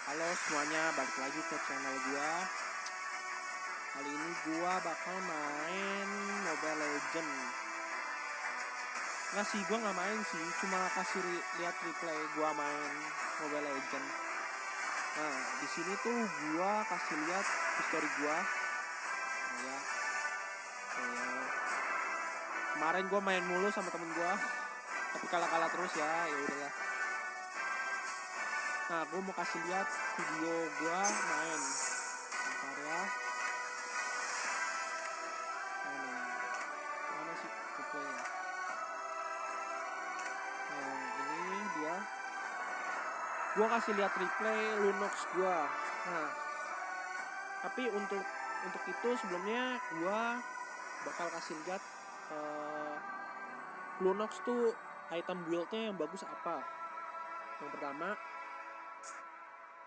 Halo semuanya, balik lagi ke channel gua. Kali ini gua bakal main Mobile Legend. Nggak sih, gua nggak main sih, cuma kasih lihat replay gua main Mobile Legend. Nah, di sini tuh gua kasih lihat history gua. Nah, ya. Kemarin gua main mulu sama temen gua, tapi kalah terus ya. Ya udahlah. Nah, gua mau kasih lihat video gua main. Bentar ya. Mana sih replaynya? Nah, ini dia. Gua kasih lihat replay Lunox gua. Nah, tapi untuk itu sebelumnya gua bakal kasih lihat Lunox tuh item buildnya yang bagus apa. Yang pertama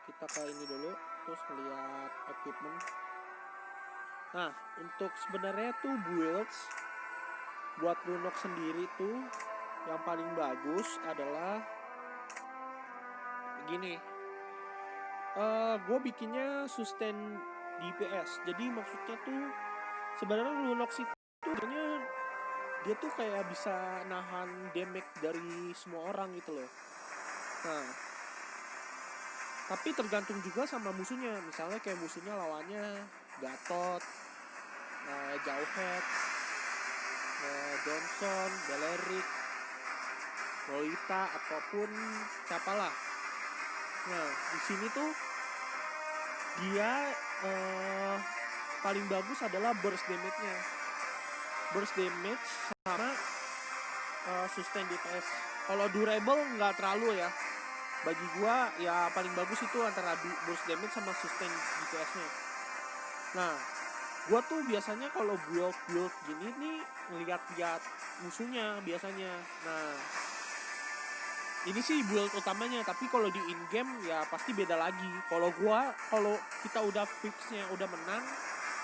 kita ke ini dulu, terus lihat equipment. Nah, untuk sebenarnya tuh builds buat Lunox sendiri tuh yang paling bagus adalah begini. Gue bikinnya sustain DPS. Jadi maksudnya tuh sebenarnya Lunox itu dia tuh kayak bisa nahan damage dari semua orang gitu loh. Nah, tapi tergantung juga sama musuhnya. Misalnya kayak musuhnya lawannya Gatot, Jauhead, Johnson, Beleric, Lolita ataupun siapalah. Nah, di sini tuh dia paling bagus adalah burst damage-nya. Burst damage sama sustain DPS. Kalau durable nggak terlalu ya. Bagi gua ya paling bagus itu antara burst damage sama sustain DPS-nya. Nah, gua tuh biasanya kalau build gini nih ngeliat musuhnya biasanya. Nah, ini sih build utamanya, tapi kalau di in game ya pasti beda lagi. Kalau kita udah fixnya udah menang,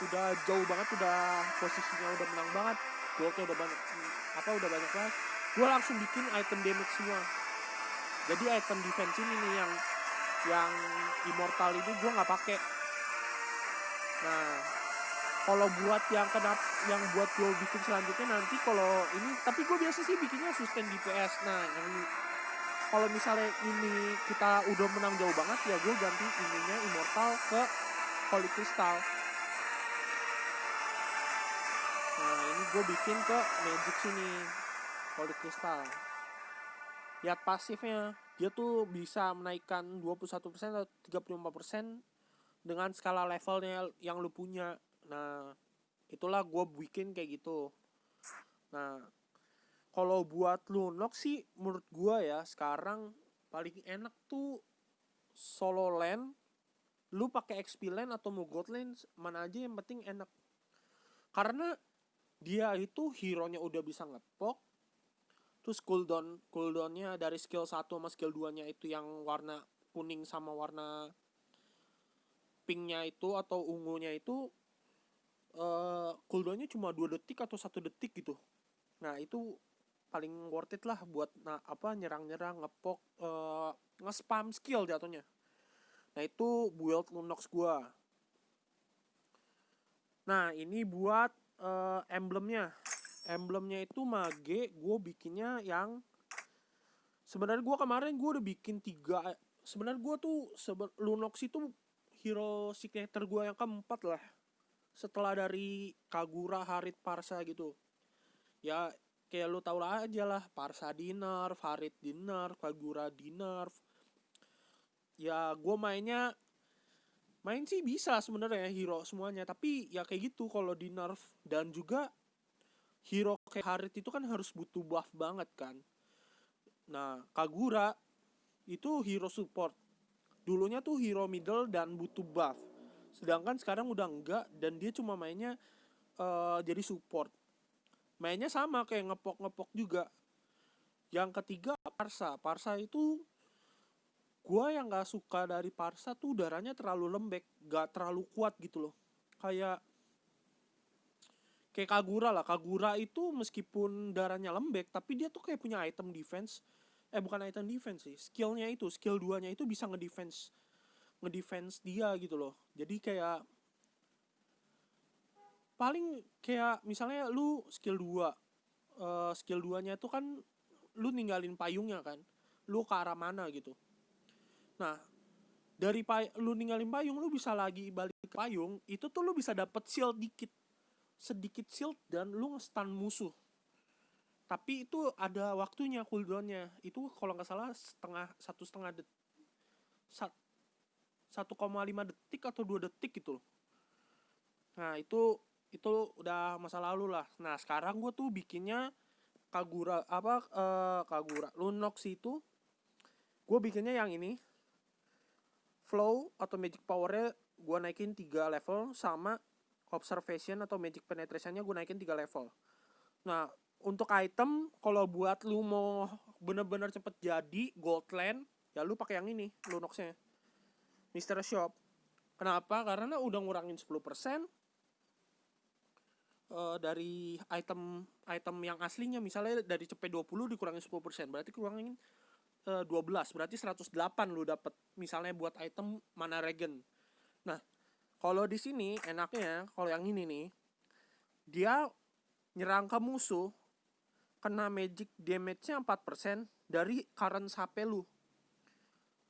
udah jauh banget, udah posisinya udah menang banget, buildnya udah banyak banget, gua langsung bikin item damage semua. Jadi item defense ini nih yang immortal ini gue nggak pakai. Nah, kalau buat yang buat gue bikin selanjutnya nanti kalau ini, tapi gue biasa sih bikinnya sustain DPS. Nah, yang kalau misalnya ini kita udah menang jauh banget ya gue ganti ininya immortal ke Holy Crystal. Nah, ini gue bikin ke magic sini Holy Crystal. Lihat pasifnya, dia tuh bisa menaikkan 21% atau 35% dengan skala levelnya yang lu punya. Nah, itulah gue bikin kayak gitu. Nah, kalau buat Lunox sih menurut gue ya sekarang paling enak tuh solo lane. Lu pakai XP lane atau mau god lane, mana aja yang penting enak. Karena dia itu hero-nya udah bisa ngepok. Terus cooldown-nya dari skill 1 sama skill 2-nya itu yang warna kuning sama warna pinknya itu atau ungunya itu cooldownnya cuma 2 detik atau 1 detik gitu. Nah, itu paling worth it lah buat nyerang-nyerang, ngepok, nge-spam skill jatuhnya. Nah, itu build Lunox gua. Nah, ini buat emblemnya. Emblemnya itu mage, gue bikinnya yang sebenarnya gue kemarin gue udah bikin 3. Sebenarnya gue tuh Lunox itu hero signature gue yang keempat lah, setelah dari Kagura, Harit, Parsa gitu. Ya kayak lu tau lah aja lah, Parsa di nerf, Harit di nerf, Kagura di nerf. Ya gue main sih bisa sebenarnya hero semuanya, tapi ya kayak gitu kalau di nerf. Dan juga hero kayak Harit itu kan harus butuh buff banget kan. Nah, Kagura itu hero support. Dulunya tuh hero middle dan butuh buff. Sedangkan sekarang udah enggak dan dia cuma mainnya jadi support. Mainnya sama kayak ngepok juga. Yang ketiga Parsa. Parsa itu gua yang gak suka dari Parsa tuh darahnya terlalu lembek, gak terlalu kuat gitu loh. Kayak Kagura lah. Kagura itu meskipun darahnya lembek, tapi dia tuh kayak punya item defense. Bukan item defense sih, skillnya itu, skill 2-nya itu bisa ngedefense ngedefense dia gitu loh. Jadi kayak paling kayak misalnya lu skill 2, skill 2-nya itu kan lu ninggalin payungnya kan, lu ke arah mana gitu. Nah dari lu ninggalin payung, lu bisa lagi balik ke payung, itu tuh lu bisa dapet shield sedikit shield dan lu nge-stun musuh. Tapi itu ada waktunya, cooldownnya itu kalau nggak salah 1,5 detik atau 2 detik gitu. Nah itu udah masa lalu lah. Nah sekarang gue tuh bikinnya Kagura Lunox itu gue bikinnya yang ini, flow atau magic powernya gue naikin 3 level, sama observation atau magic penetrationnya gue naikin 3 level. Nah untuk item, kalau buat lu mau bener-bener cepet jadi Goldland, ya lu pakai yang ini Lunoxnya, Mystery Shop. Kenapa? Karena udah ngurangin 10% dari item yang aslinya. Misalnya dari cepet 20 dikurangin 10%, berarti kurangin 12, berarti 108 lu dapet misalnya buat item mana regen. Nah kalau di sini enaknya, kalau yang ini nih, dia nyerang ke musuh kena magic damage-nya 4% dari current HP lu.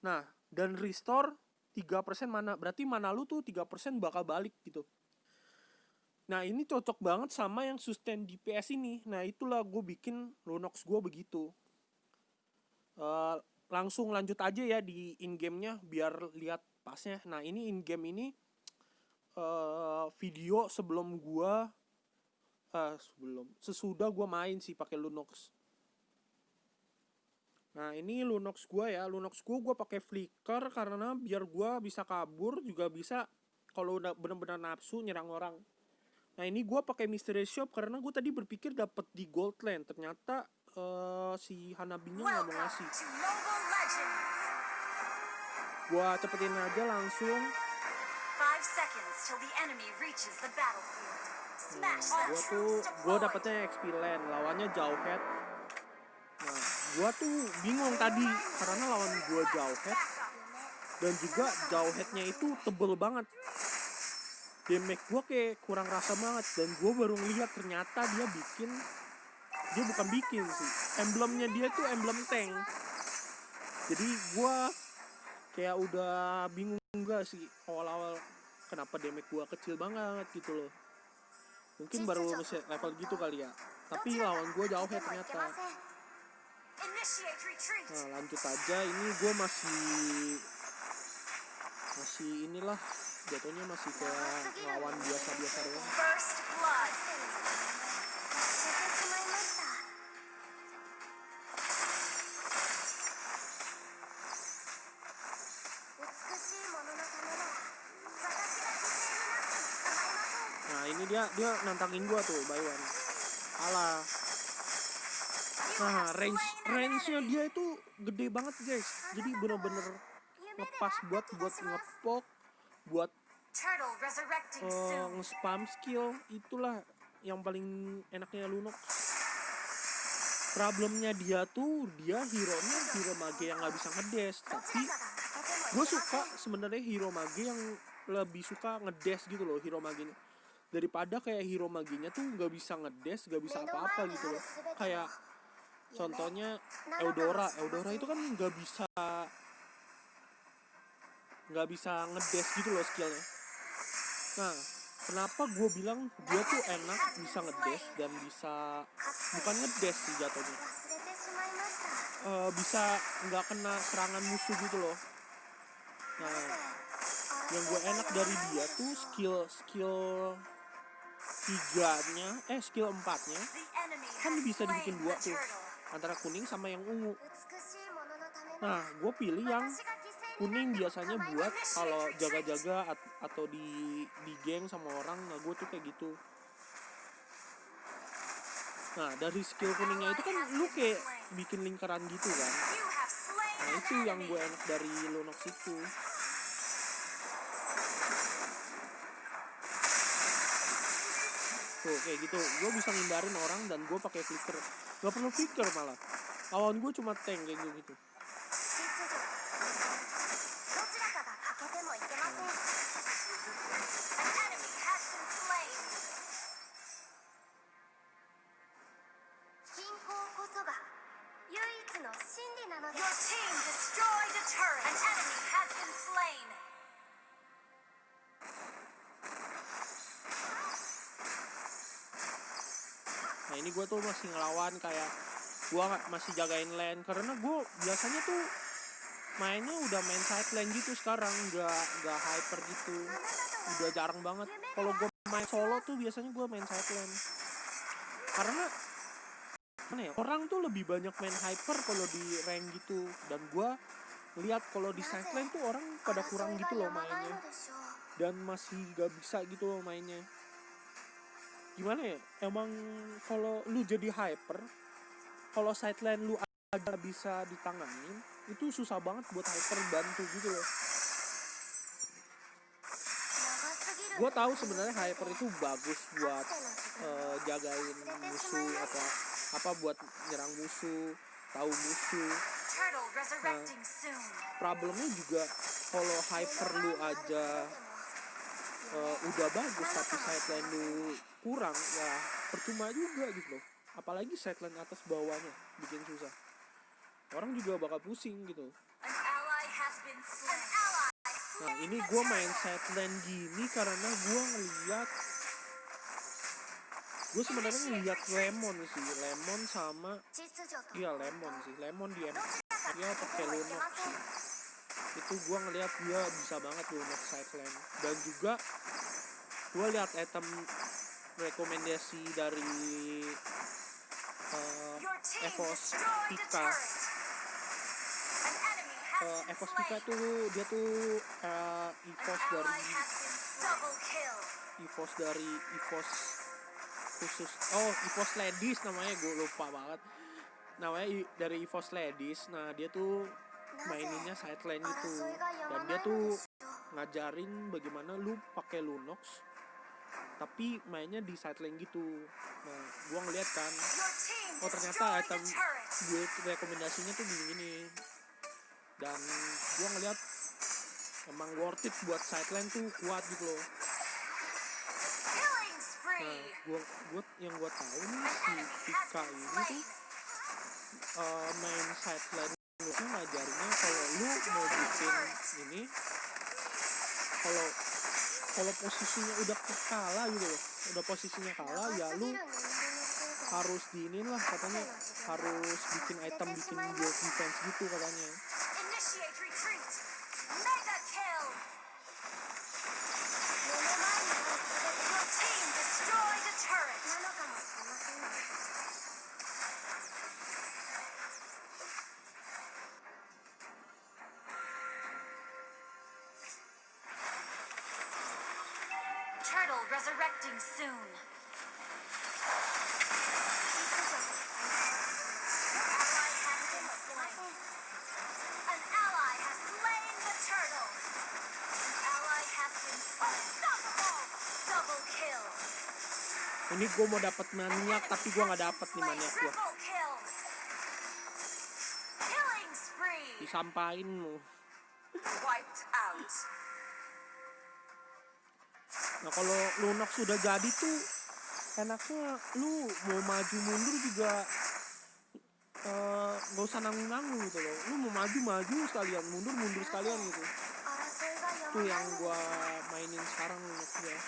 Nah dan restore 3% mana, berarti mana lu tuh 3% bakal balik gitu. Nah ini cocok banget sama yang sustain DPS ini. Nah itulah gue bikin Lunox gue begitu. Langsung lanjut aja ya di in-game-nya biar lihat pasnya. Nah ini in-game ini video sebelum gue sesudah gue main sih pakai Lunox. Nah ini Lunox gue ya. Lunox gue pakai flicker karena biar gue bisa kabur, juga bisa kalau udah benar-benar nafsu nyerang orang. Nah ini gue pakai Mystery Shop karena gue tadi berpikir dapat di Goldland, ternyata si Hanabinya nggak mau ngasih. Gue cepetin aja langsung. Gue dapetnya XP Land, lawannya Jawhead. Nah gue tuh bingung tadi karena lawan gue Jawhead, dan juga Jawheadnya itu tebel banget. Damage gue kayak kurang rasa banget, dan gue baru ngeliat ternyata dia bukan bikin sih, emblemnya dia tuh emblem tank. Jadi gue kayak udah bingung gak sih awal-awal kenapa damage gue kecil banget gitu loh. Mungkin baru level gitu kali ya, tapi lawan gue Jawhead ternyata. Nah lanjut aja, ini gue masih inilah jatuhnya, masih kayak lawan biasa-biasa doang. Nah ini dia nantangin gua tuh by one. Alah. Nah range-nya dia itu gede banget guys. Jadi bener-bener ngepas buat ngepok, buat nge-spam skill. Itulah yang paling enaknya Lunox. Problemnya dia hero mage yang nggak bisa ngedash. Tapi gue suka sebenarnya hero mage yang lebih suka ngedash gitu loh, hero magenya, daripada kayak hero maginya tuh nggak bisa ngedash, nggak bisa apa-apa gitu loh. Kayak contohnya Eudora itu kan nggak bisa ngedash gitu loh skillnya. Nah kenapa gue bilang dia tuh enak bisa ngedash dan bisa, bukan ngedash sih jatuhnya, bisa nggak kena serangan musuh gitu loh. Nah yang gue enak dari dia tuh skill 4-nya kan bisa dibikin 2 tuh, antara kuning sama yang ungu. Nah gue pilih yang kuning biasanya buat kalau jaga-jaga atau di geng sama orang. Nah gue tuh kayak gitu. Nah dari skill kuningnya itu kan lu kayak bikin lingkaran gitu kan. Nah itu yang gue enak dari Lunox itu. Tuh kayak gitu, gue bisa ngindarin orang dan gue pakai flicker. Gak perlu flicker malah, lawan gue cuma tank kayak gitu. Nah ini gue tuh masih ngelawan kayak gue masih jagain lane karena gue biasanya tuh mainnya udah main side lane gitu sekarang, nggak hyper gitu, udah jarang banget. Kalau gue main solo tuh biasanya gue main side lane karena mana ya, orang tuh lebih banyak main hyper kalau di rank gitu, dan gue lihat kalau di side lane tuh orang pada kurang gitu loh mainnya, dan masih gak bisa gitu loh mainnya. Gimana ya, emang kalau lu jadi hyper, kalau side lane lu aja bisa ditanganin, itu susah banget buat hyper bantu gitu loh. Gue tahu sebenarnya hyper itu bagus buat jagain musuh atau apa, buat nyerang musuh, tahu musuh. Nah, problemnya juga kalau hyper lu aja udah bagus tapi side lane lu kurang, ya percuma juga gitu loh. Apalagi side lane atas bawahnya bikin susah, orang juga bakal pusing gitu. Nah ini gue main side lane gini karena gue ngeliat, gue sebenarnya ngeliat Lemon sih, Lemon sama Lemon dia pakai Lunox sih. Itu gue ngeliat dia bisa banget Lunox side lane, dan juga gue lihat item rekomendasi dari Evos Pika. Evos Pika tuh dia tuh Evos dari Evos khusus, Evos Ladies namanya, gue lupa banget namanya, dari Evos Ladies. Nah dia tuh maininnya side lane gitu, dan dia tuh ngajarin bagaimana lu pakai Lunox tapi mainnya di side lane gitu. Nah gue ngeliat kan, ternyata item gue rekomendasinya tuh gini-gini, dan gue ngeliat emang worth it buat side lane tuh, kuat gitu loh. Nah yang gue tahu nih, si Pika ini tuh main side lane lu ngajarinnya kalau lu mau bikin ini, kalau posisinya udah kalah gitu loh, udah posisinya kalah, ya lu harus diinin lah katanya, harus bikin item, bikin build defense gitu katanya. Turtle resurrecting soon. An ally has slain the turtle. An ally has been unstoppable. Double kill. Ini gue mau dapat maniak tapi gue nggak dapet nih maniak gue. Killing spree. Disampain lu. Wiped out. Nah kalau Lunox sudah jadi tuh enaknya lu mau maju mundur juga nggak usah nanggung gitu loh. Lu mau maju sekalian, mundur sekalian gitu. Itu yang gua mainin sekarang Lunox ya.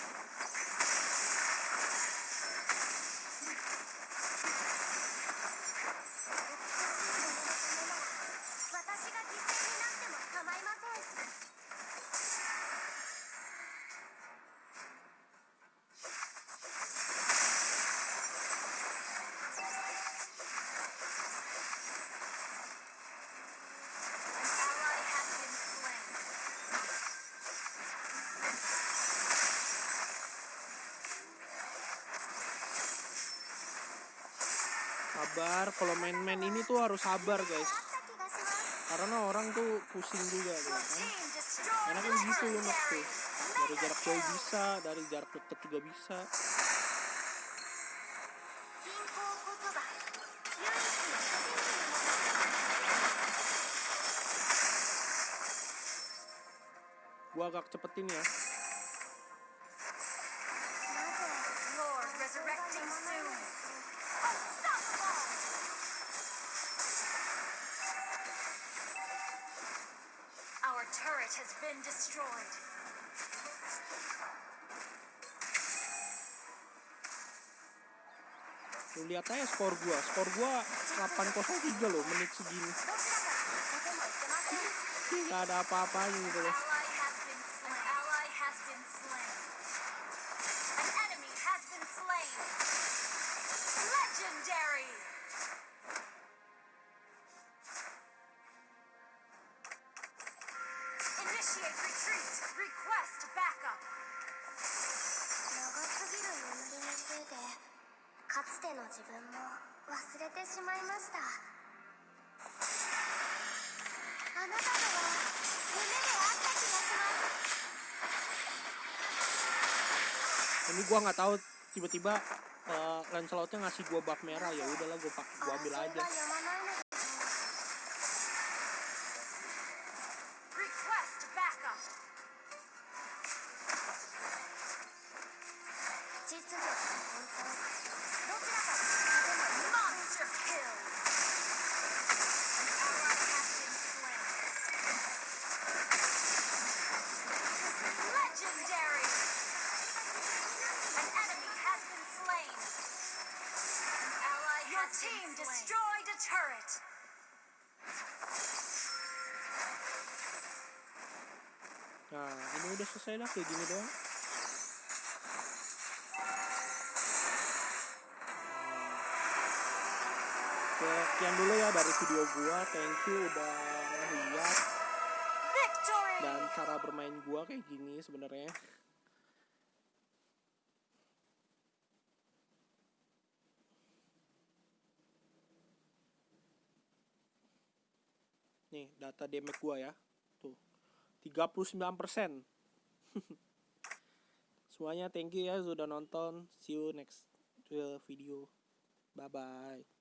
Sabar, kalau main-main ini tuh harus sabar guys, karena orang tuh pusing juga gitu kan. Karena kan gitu Lunox tuh, dari jarak jauh bisa, dari jarak dekat juga bisa. Gue Gua agak cepetin ya. Lord resurrecting soon. Unstoppable. Our turret has been destroyed. Lu lihat aja skor gua 8-0-3 loh menit segini. Gak ada apa-apanya gitu loh. Ally has been slain. An ally has been slain. An enemy has been slain. Legendary. Initiate retreat. Request backup. 長すぎる眠りのせいでかつての自分も忘れてしまいました。あなたとは夢で会った気がします。 Ini gua nggak tahu tiba-tiba Lancelotnya ngasih gua bak merah, ya udahlah gua ambil 争い aja. がやまないのでしょう。 Request backup. 秩序と本当。どちらかMonster kill. An ally has been slain. Legendary. An enemy has been slain. An ally Your has team been slain. Destroyed a turret. Nah, ini udah selesai lah kayak gini doang. Sekian dulu ya dari video gua. Thank you udah lihat Victory. dan cara bermain gua kayak gini sebenarnya. Nih, data damage gua ya. Tuh. 39%. Semuanya thank you ya sudah nonton. See you next video. Bye bye.